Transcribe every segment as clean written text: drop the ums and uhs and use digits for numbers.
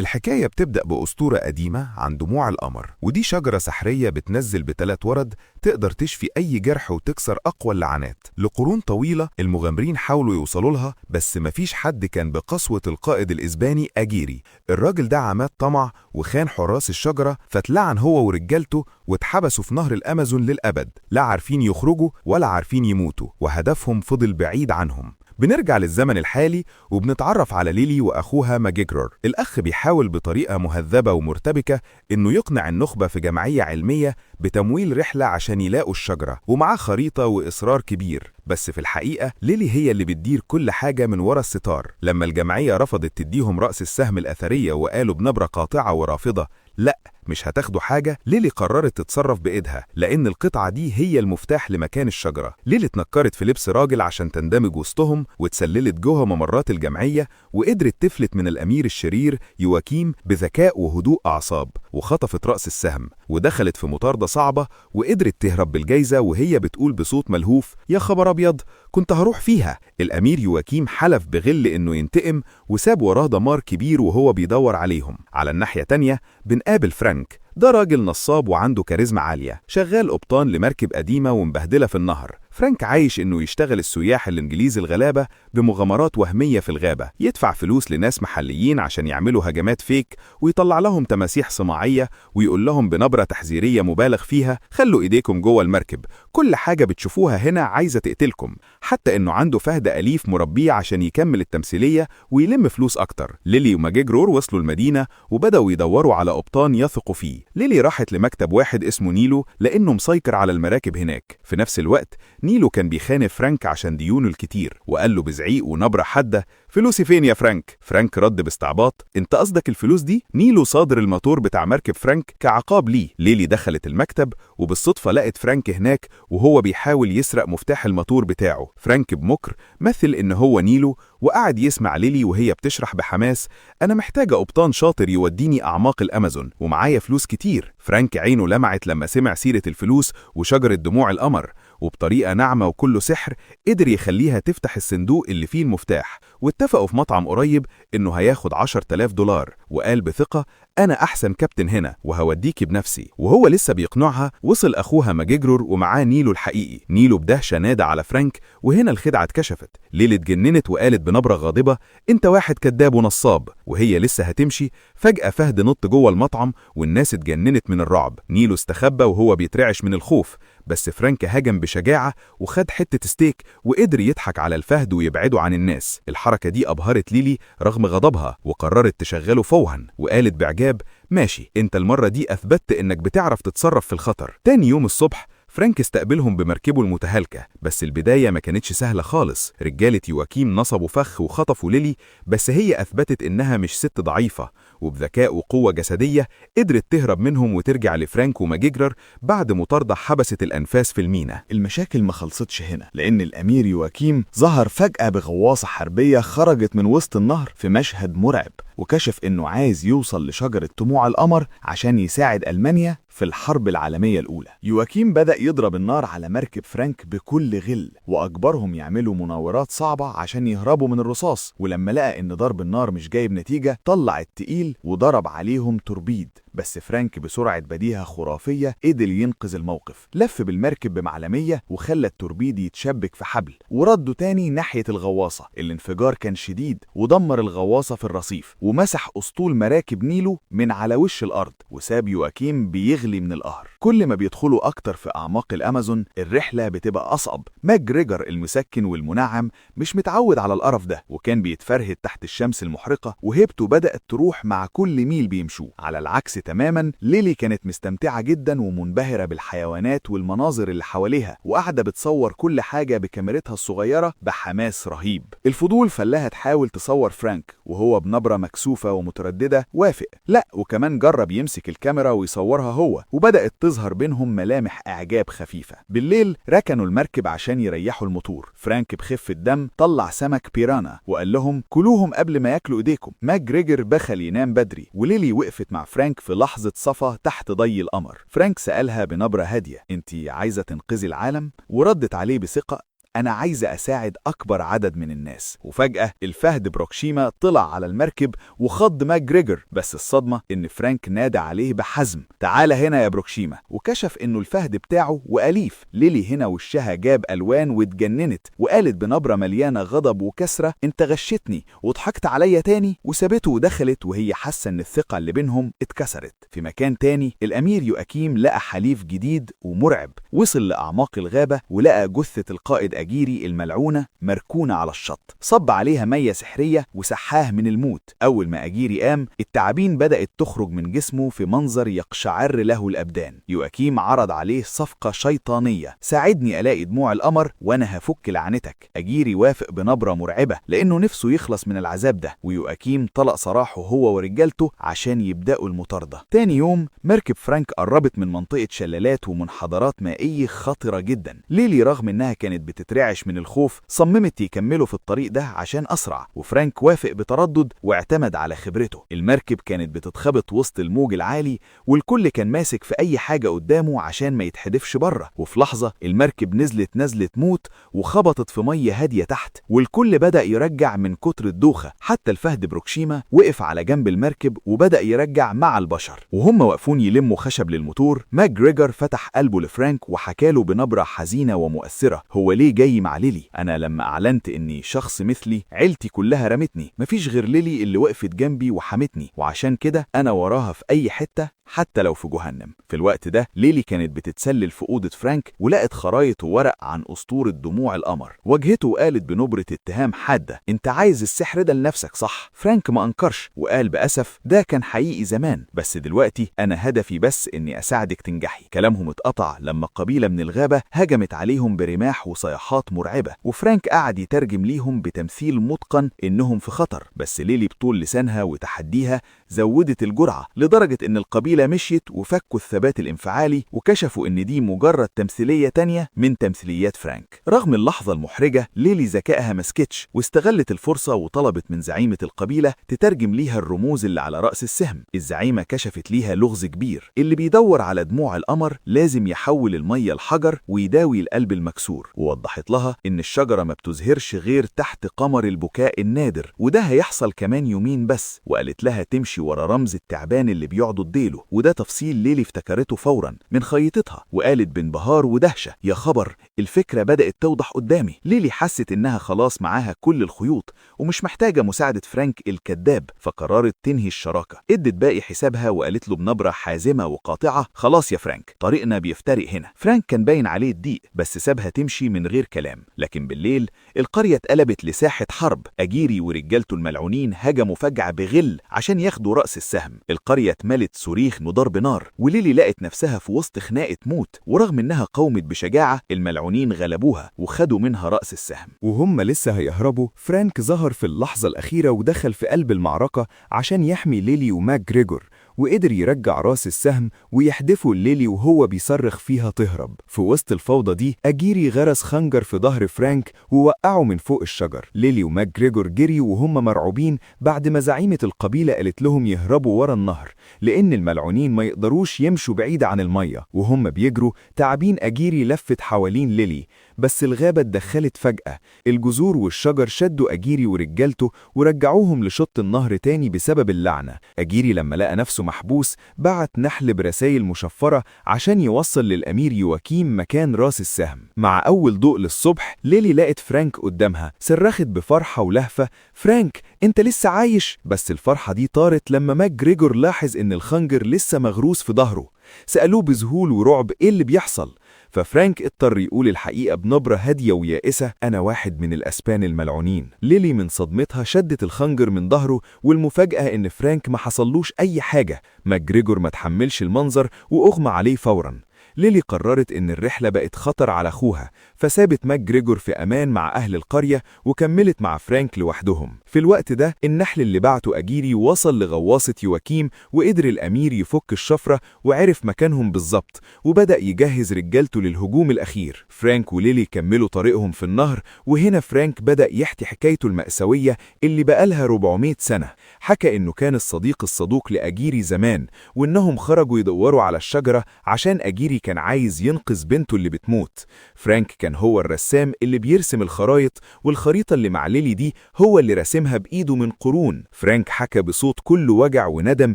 الحكاية بتبدأ بأسطورة قديمة عن دموع القمر، ودي شجرة سحرية بتنزل ب3 ورد تقدر تشفي أي جرح وتكسر أقوى اللعنات. لقرون طويلة المغامرين حاولوا يوصلوا لها، بس مفيش حد كان بقسوة القائد الإسباني أجيري. الراجل ده عماد طمع وخان حراس الشجرة، فاتلعن هو ورجالته واتحبسوا في نهر الأمازون للأبد، لا عارفين يخرجوا ولا عارفين يموتوا، وهدفهم فضل بعيد عنهم. بنرجع للزمن الحالي وبنتعرف على ليلي وأخوها ماجيجرور. الأخ بيحاول بطريقة مهذبة ومرتبكة إنه يقنع النخبة في جمعية علمية بتمويل رحلة عشان يلاقوا الشجرة، ومعاه خريطة وإصرار كبير. بس في الحقيقة ليلي هي اللي بتدير كل حاجة من ورا الستار. لما الجمعية رفضت تديهم رأس السهم الأثرية وقالوا بنبرة قاطعة ورافضة لأ مش هتاخدوا حاجة، ليلي قررت تتصرف بإيدها، لأن القطعة دي هي المفتاح لمكان الشجرة. ليلي اتنكرت في لبس راجل عشان تندمج وسطهم، واتسللت جوه ممرات الجمعية، وقدرت تفلت من الأمير الشرير يواكيم بذكاء وهدوء أعصاب، وخطفت رأس السهم، ودخلت في مطاردة صعبة، وقدرت تهرب بالجايزة وهي بتقول بصوت ملهوف: يا خبر أبيض، كنت هروح فيها. الأمير يواكيم حلف بغل إنه ينتقم، وساب وراه دمار كبير وهو بيدور عليهم. على الناحية تانية بنقابل فرانك، ده راجل نصاب وعنده كاريزما عالية، شغال قبطان لمركب قديمة ومبهدلة في النهر. فرانك عايش إنه يشتغل السياح الإنجليز الغلابة بمغامرات وهمية في الغابة، يدفع فلوس لناس محليين عشان يعملوا هجمات فيك، ويطلع لهم تماسيح صناعية، ويقول لهم بنبرة تحذيرية مبالغ فيها: خلوا إيديكم جوه المركب، كل حاجة بتشوفوها هنا عايزة تقتلكم. حتى إنه عنده فهد أليف مربيه عشان يكمل التمثيلية ويلم فلوس أكتر. ليلي وماجيجرور وصلوا المدينة وبدأوا يدوروا على قبطان يثقوا فيه. ليلي راحت لمكتب واحد اسمه نيلو لأنه مسيطر على المراكب هناك. في نفس الوقت نيلو كان بيخان فرانك عشان ديونه الكتير، وقال له بزعيق ونبرة حادة: فلوسي فين يا فرانك؟ فرانك رد باستعباط: انت قصدك الفلوس دي؟ نيلو صادر الموتور بتاع مركب فرانك كعقاب ليه. ليلي دخلت المكتب وبالصدفة لقت فرانك هناك وهو بيحاول يسرق مفتاح الموتور بتاعه. فرانك بمكر مثل ان هو نيلو، وقعد يسمع ليلي وهي بتشرح بحماس: انا محتاجة قبطان شاطر يوديني اعماق الامازون، ومعايا فلوس كتير. فرانك عينه لمعت لما سمع سيرة الفلوس وشجرة دموع القمر، وبطريقة ناعمة وكله سحر قدر يخليها تفتح الصندوق اللي فيه المفتاح. واتفقوا في مطعم قريب إنه هياخد 10,000 دولار، وقال بثقة: أنا أحسن كابتن هنا وهوديكي بنفسي. وهو لسه بيقنعها وصل أخوها ماجيجرور ومعاه نيلو الحقيقي. نيلو بدهشة نادى على فرانك، وهنا الخدعة اتكشفت. ليلي اتجننت وقالت بنبرة غاضبة: أنت واحد كذاب ونصاب. وهي لسه هتمشي فجأة فهد نط جوه المطعم والناس اتجننت من الرعب. نيلو استخبى وهو بيترعش من الخوف، بس فرانك هجم بشجاعة وخد حتة ستيك وقدر يضحك على الفهد ويبعده عن الناس. الحركة دي أبهرت ليلي رغم غضبها، وقررت تشغله فوها، وقالت بعجاب: ماشي، انت المرة دي أثبتت إنك بتعرف تتصرف في الخطر. تاني يوم الصبح فرانك استقبلهم بمركبه المتهالكة، بس البداية ما كانتش سهلة خالص. رجالة يواكيم نصبوا فخ وخطفوا ليلي، بس هي أثبتت إنها مش ست ضعيفة، وبذكاء وقوة جسدية قدرت تهرب منهم وترجع لفرانك وماجيجرور بعد مطاردة حبست الأنفاس في المينا. المشاكل ما خلصتش هنا، لأن الأمير يواكيم ظهر فجأة بغواصة حربية خرجت من وسط النهر في مشهد مرعب، وكشف إنه عايز يوصل لشجرة دموع القمر عشان يساعد ألمانيا في الحرب العالمية الأولى. يواكيم بدأ يضرب النار على مركب فرانك بكل غل، وأجبرهم يعملوا مناورات صعبة عشان يهربوا من الرصاص. ولما لقى إن ضرب النار مش جايب نتيجة طلع التقيل وضرب عليهم توربيد، بس فرانك بسرعة بديهة خرافية قدر ينقذ الموقف. لف بالمركب بمعلمية وخلى التوربيد يتشبك في حبل، ورده تاني ناحية الغواصة. الانفجار كان شديد ودمر الغواصة في الرصيف، ومسح أسطول مراكب نيلو من على وش الأرض، وساب يواكيم بيغلي من القهر. كل ما بيدخلوا أكتر في أعماق الأمازون الرحلة بتبقى أصعب. ماجريجر المسكن والمنعم مش متعود على القرف ده، وكان بيتفرهد تحت الشمس المحرقة، وهيبته بدأت تروح مع كل ميل بيمشوه. على العكس تماما ليلي كانت مستمتعة جدا ومنبهرة بالحيوانات والمناظر اللي حواليها، وقاعدة بتصور كل حاجة بكاميرتها الصغيرة بحماس رهيب. الفضول فلاها تحاول تصور فرانك، وهو بنبرة مكسوفة ومترددة وافق. لا، وكمان جرب يمسك الكاميرا ويصورها هو، وبدأت تظهر بينهم ملامح إعجاب خفيفة. بالليل ركنوا المركب عشان يريحوا الموتور. فرانك بخفة دم طلع سمك بيرانا وقال لهم: كلوهم قبل ما ياكلوا ايديكم. ماجريجر بخل ينام بدري، وليلي وقفت مع فرانك في لحظة صفا تحت ضي القمر. فرانك سألها بنبرة هادية: انتي عايزة تنقذي العالم؟ وردت عليه بثقة: أنا عايزة أساعد أكبر عدد من الناس. وفجأة الفهد بروكشيما طلع على المركب وخض ماكجريجور، بس الصدمة إن فرانك نادى عليه بحزم: تعال هنا يا بروكشيما. وكشف إنه الفهد بتاعه وأليف. ليلي هنا وشها جاب ألوان واتجننت، وقالت بنبرة مليانة غضب وكسرة: أنت غشتني وضحكت عليا تاني. وسابته ودخلت وهي حاسة إن الثقة اللي بينهم اتكسرت. في مكان تاني الأمير يواكيم لقى حليف جديد ومرعب. وصل لأعماق الغابة ولقى جثة القائد أجيري الملعونة مركونة على الشط. صب عليها مية سحرية وسحاه من الموت. أول ما أجيري قام التعابين بدأت تخرج من جسمه في منظر يقشعر له الأبدان. يواكيم عرض عليه صفقة شيطانية: ساعدني ألاقي دموع القمر وأنا هفك لعنتك. أجيري وافق بنبرة مرعبة لأنه نفسه يخلص من العذاب ده. ويواكيم طلق سراحه هو ورجالته عشان يبدأوا المطاردة. تاني يوم مركب فرانك قربت من منطقة شلالات ومنحدرات مائية خطرة جدا. ليلي رغم إنها كانت بتترعش من الخوف صممت يكملوا في الطريق ده عشان أسرع، وفرانك وافق بتردد واعتمد على خبرته. المركب كانت بتتخبط وسط الموج العالي والكل كان ماسك في أي حاجة قدامه عشان ما يتحدفش بره. وفي لحظة المركب نزلت نزلة موت وخبطت في مية هادية تحت، والكل بدأ يرجع من كتر الدوخة. حتى الفهد بروكشيما وقف على جنب المركب وبدأ يرجع مع البشر. وهم واقفون يلموا خشب للموتور ماكجريجور فتح قلبه لفرانك وحكاله بنبرة حزينة ومؤثرة: هو ليه جاي مع ليلي؟ أنا لما أعلنت إني شخص مثلي عيلتي كلها رمتني، مفيش غير ليلي اللي وقفت جنبي وحمتني، وعشان كده أنا وراها في أي حتة حتى لو في جهنم. في الوقت ده ليلي كانت بتتسلل في أوضة فرانك ولقت خرايط وورق عن أسطورة دموع القمر. واجهته وقالت بنبرة اتهام حادة: أنت عايز السحر ده لنفسك صح؟ فرانك ما أنكرش وقال بأسف: ده كان حقيقي زمان، بس دلوقتي أنا هدفي بس إني أساعدك تنجحي. كلامهم اتقطع لما قبيلة من الغابة هجمت عليهم برماح وصيحات مرعبة، وفرانك قعد يترجم ليهم بتمثيل متقن إنهم في خطر. بس ليلي بطول لسانها وتحديها زودت الجرعة لدرجة إن القبيلة مشيت وفكوا الثبات الانفعالي وكشفوا إن دي مجرد تمثيلية تانية من تمثيليات فرانك. رغم اللحظة المحرجة ليلي ذكائها مسكتش واستغلت الفرصة وطلبت من زعيمة القبيلة تترجم ليها الرموز اللي على رأس السهم. الزعيمة كشفت ليها لغز كبير: اللي بيدور على دموع القمر لازم يحول المية الحجر ويداوي القلب المكسور. ووضحت لها إن الشجرة ما بتزهرش غير تحت قمر البكاء النادر، وده هيحصل كمان يومين بس. وقالت لها تمشي ورا رمز التعبان اللي بيعضد ديله، وده تفصيل ليلي افتكرته فورا من خيطتها. وقالت بانبهار ودهشة: يا خبر، الفكرة بدأت توضح قدامي. ليلي حست إنها خلاص معاها كل الخيوط ومش محتاجة مساعدة فرانك الكذاب، فقررت تنهي الشراكة. ادت باقي حسابها وقالت له بنبرة حازمة وقاطعة: خلاص يا فرانك، طريقنا بيفترق هنا. فرانك كان باين عليه الضيق بس سابها تمشي من غير كلام. لكن بالليل القرية اتقلبت لساحة حرب. أجيري ورجالته الملعونين هجموا فجأة بغل عشان ياخدوا رأس السهم. القرية اتملت صريخ وضرب نار، وليلي لقت نفسها في وسط خناقة موت. ورغم انها قاومت بشجاعة الملعونين غلبوها وخدوا منها رأس السهم. وهم لسه هيهربوا فرانك ظهر في اللحظة الأخيرة ودخل في قلب المعركة عشان يحمي ليلي وماكجريجور، وقدر يرجع راس السهم ويحدفه ليلي وهو بيصرخ فيها تهرب. في وسط الفوضى دي أجيري غرس خنجر في ظهر فرانك ووقعه من فوق الشجر. ليلي وماكجريجور جري وهم مرعوبين بعد ما زعيمة القبيلة قالت لهم يهربوا ورا النهر لأن الملعونين ما يقدروش يمشوا بعيد عن المية. وهم بيجروا تعابين أجيري لفت حوالين ليلي، بس الغابة اتدخلت فجأة. الجذور والشجر شدوا أجيري ورجالته ورجعوهم لشط النهر تاني بسبب اللعنة. أجيري لما لقى نفسه محبوس بعت نحل برسائل مشفرة عشان يوصل للأمير يواكيم مكان راس السهم. مع أول ضوء للصبح ليلي لقت فرانك قدامها، صرخت بفرحة ولهفة: فرانك، انت لسه عايش؟ بس الفرحة دي طارت لما ماكجريجور لاحظ ان الخنجر لسه مغروس في ظهره. سألوه بذهول ورعب ايه اللي بيحصل، ففرانك اضطر يقول الحقيقة بنبرة هادية ويائسة: أنا واحد من الأسبان الملعونين. ليلي من صدمتها شدت الخنجر من ظهره، والمفاجأة إن فرانك ما حصلوش أي حاجة. ماكجريجور ما تحملش المنظر وأغمى عليه فوراً. ليلي قررت إن الرحلة بقت خطر على أخوها، فسابت ماكجريجور في أمان مع أهل القرية وكملت مع فرانك لوحدهم. في الوقت ده النحل اللي بعته أجيري وصل لغواصة يواكيم، وقدر الأمير يفك الشفرة وعرف مكانهم بالظبط، وبدأ يجهز رجالته للهجوم الأخير. فرانك وليلي كملوا طريقهم في النهر، وهنا فرانك بدأ يحكي حكايته المأساوية اللي بقالها 400 سنة. حكى إنه كان الصديق الصدوق لأجيري زمان، وإنهم خرجوا يدوروا على الشجرة عشان أجيري كان عايز ينقذ بنته اللي بتموت. فرانك كان هو الرسام اللي بيرسم الخرايط، والخريطة اللي مع ليلي دي هو اللي رسمها بإيده من قرون. فرانك حكى بصوت كله وجع وندم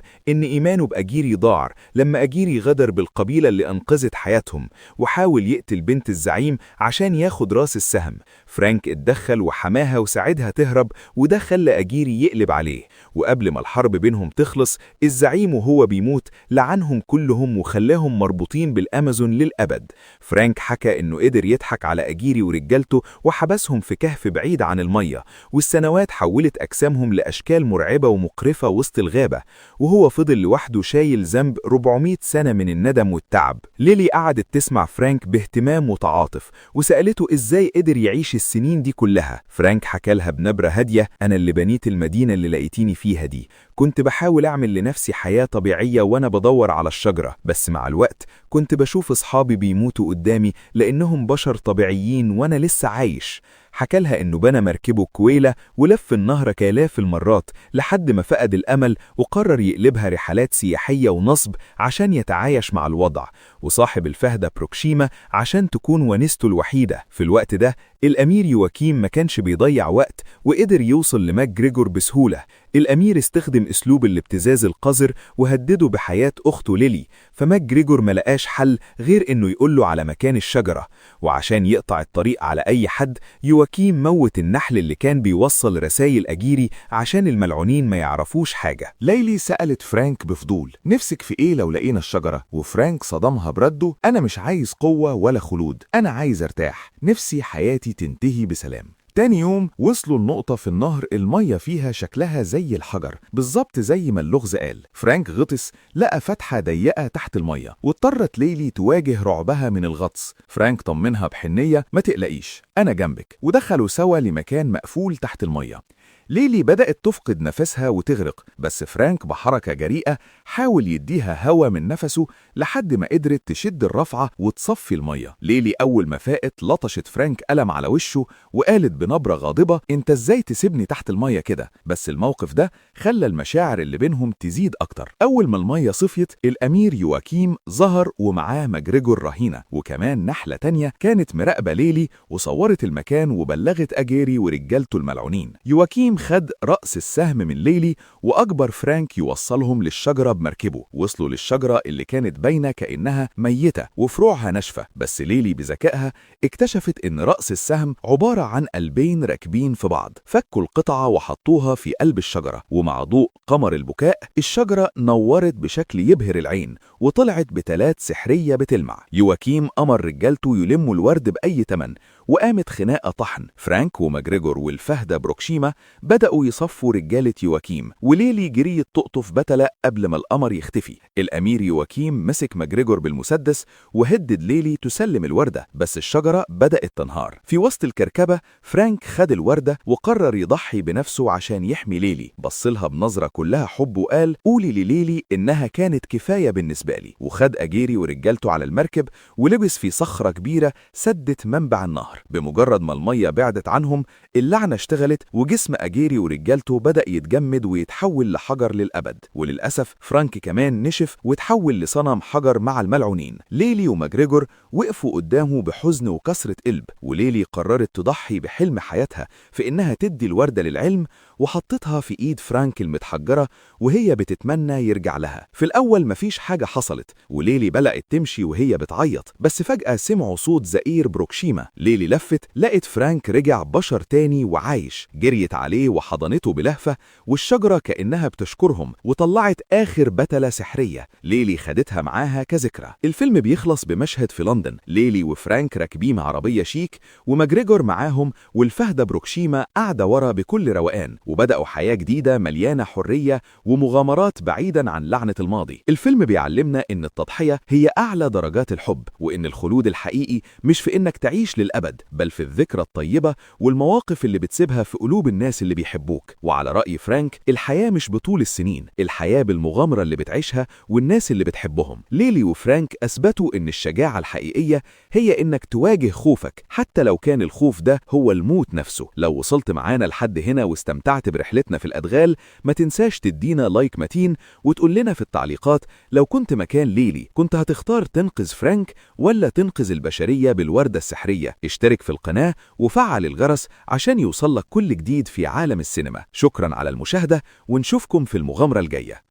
إن إيمانه بأجيري ضاع لما أجيري غدر بالقبيلة اللي أنقذت حياتهم، وحاول يقتل بنت الزعيم عشان ياخد راس السهم. فرانك اتدخل وحماها وساعدها تهرب، وده خلى أجيري يقلب عليه. وقبل ما الحرب بينهم تخلص، الزعيم وهو بيموت لعنهم كلهم وخلاهم مربوطين بالأمازون للأبد. فرانك حكى إنه قدر يضحك على أجيري ورجالته وحبسهم في كهف بعيد عن المية، والسنوات حولت أجسامهم لأشكال مرعبة ومقرفة وسط الغابة، وهو فضل لوحده شايل ذنب 400 سنة من الندم والتعب. ليلي قعدت تسمع فرانك باهتمام وتعاطف، وسألته إزاي قدر يعيش السنين دي كلها. فرانك حكى لها بنبرة هادية: أنا اللي بنيت المدينة اللي لقيتيني فيها دي، كنت بحاول أعمل لنفسي حياة طبيعية وأنا بدور على الشجرة، بس مع الوقت كنت بشوف أصحابي بيموتوا قدامي لأنهم بشر طبيعيين وأنا لسه عايش. حكى لها إنه بنى مركبه كويلة ولف النهر كآلاف المرات لحد ما فقد الأمل وقرر يقلبها رحلات سياحية ونصب عشان يتعايش مع الوضع، وصاحب الفهدة بروكشيما عشان تكون ونسته الوحيدة. في الوقت ده الأمير يواكيم ما كانش بيضيع وقت وقدر يوصل لماك جريجور بسهولة. الأمير استخدم أسلوب الابتزاز القذر وهدده بحياة أخته ليلي، فماك جريجور ملقاش حل غير إنه يقوله على مكان الشجرة، وعشان يقطع الطريق على أي حد يواكيم موت النحل اللي كان بيوصل رسائل أجيري عشان الملعونين ما يعرفوش حاجة. ليلي سألت فرانك بفضول: نفسك في إيه لو لقينا الشجرة؟ وفرانك صدمها برده: أنا مش عايز قوة ولا خلود، أنا عايز ارتاح، نفسي حياتي تنتهي بسلام. تاني يوم وصلوا النقطة في النهر المية فيها شكلها زي الحجر بالظبط زي ما اللغز قال. فرانك غطس لقى فتحة ضيقة تحت المية، واضطرت ليلي تواجه رعبها من الغطس. فرانك طمنها بحنية: ما تقلقيش، أنا جنبك. ودخلوا سوا لمكان مقفول تحت المية. ليلي بدأت تفقد نفسها وتغرق، بس فرانك بحركة جريئة حاول يديها هوا من نفسه لحد ما قدرت تشد الرفعة وتصفي المية. ليلي أول ما فاقت لطشت فرانك قلم على وشه وقالت بنبرة غاضبة: انت ازاي تسيبني تحت المية كده؟ بس الموقف ده خلى المشاعر اللي بينهم تزيد أكتر. أول ما المية صفيت الأمير يواكيم ظهر ومعاه ماجريجور رهينة، وكمان نحلة تانية كانت مراقبة ليلي وصورت المكان وبلغت أجيري ورجالته الملعونين. يواكيم خد رأس السهم من ليلي وأجبر فرانك يوصلهم للشجرة بمركبه. وصلوا للشجرة اللي كانت باينة كأنها ميتة وفروعها ناشفة، بس ليلي بذكائها اكتشفت إن رأس السهم عبارة عن قلبين راكبين في بعض. فكوا القطعة وحطوها في قلب الشجرة، ومع ضوء قمر البكاء الشجرة نورت بشكل يبهر العين وطلعت بتلات سحرية بتلمع. يواكيم أمر رجالته يلموا الورد بأي تمن، وقامت خناقة طحن. فرانك وماجريجور والفهدة بروكشيما بدأوا يصفوا رجالة يواكيم، وليلي جريت تقطف بتلة قبل ما القمر يختفي. الأمير يواكيم مسك ماجريجور بالمسدس وهدد ليلي تسلم الوردة، بس الشجرة بدأت تنهار. في وسط الكركبة فرانك خد الوردة وقرر يضحي بنفسه عشان يحمي ليلي. بصلها بنظرة كلها حب وقال: قولي لليلي إنها كانت كفاية بالنسبة لي. وخد أجيري ورجالته على المركب ولبس في صخرة كبيرة سدت منبع النهر. بمجرد ما المية بعدت عنهم اللعنة اشتغلت، وجسم أجيري ورجالته بدأ يتجمد ويتحول لحجر للأبد. وللأسف فرانك كمان نشف وتحول لصنم حجر مع الملعونين. ليلي وماجريجور وقفوا قدامه بحزن وكسرة قلب، وليلي قررت تضحي بحلم حياتها في إنها تدي الوردة للعلم، وحطتها في إيد فرانك المتحجرة وهي بتتمنى يرجع لها. في الأول مفيش حاجة حصلت، وليلي بدأت تمشي وهي بتعيط، بس فجأة سمعوا صوت زئير بروكشيما. ليلي لفت لقت فرانك رجع بشر تاني وعايش. جريت عليه وحضنته بلهفة، والشجرة كأنها بتشكرهم وطلعت آخر بتلة سحرية. ليلي خدتها معاها كذكرى. الفيلم بيخلص بمشهد في لندن، ليلي وفرانك راكبين عربية شيك وماجريجور معاهم، والفهدة بروكشيما قاعدة ورا بكل روقان، وبدأوا حياة جديدة مليانة حرية ومغامرات بعيدا عن لعنة الماضي. الفيلم بيعلمنا إن التضحية هي أعلى درجات الحب، وإن الخلود الحقيقي مش في إنك تعيش للأبد، بل في الذكرى الطيبة والمواقف اللي بتسيبها في قلوب الناس اللي بيحبوك. وعلى رأي فرانك، الحياة مش بطول السنين، الحياة بالمغامرة اللي بتعيشها والناس اللي بتحبهم. ليلي وفرانك أثبتوا إن الشجاعة الحقيقية هي إنك تواجه خوفك حتى لو كان الخوف ده هو الموت نفسه. لو وصلت معانا لحد هنا واستمتعت برحلتنا في الأدغال، ما تنساش تدينا لايك متين وتقول لنا في التعليقات لو كنت مكان ليلي كنت هتختار تنقذ فرانك ولا تنقذ البشرية بالوردة السحرية. اشترك في القناة وفعل الجرس عشان يوصلك كل جديد في عالم السينما. شكرا على المشاهدة ونشوفكم في المغامرة الجاية.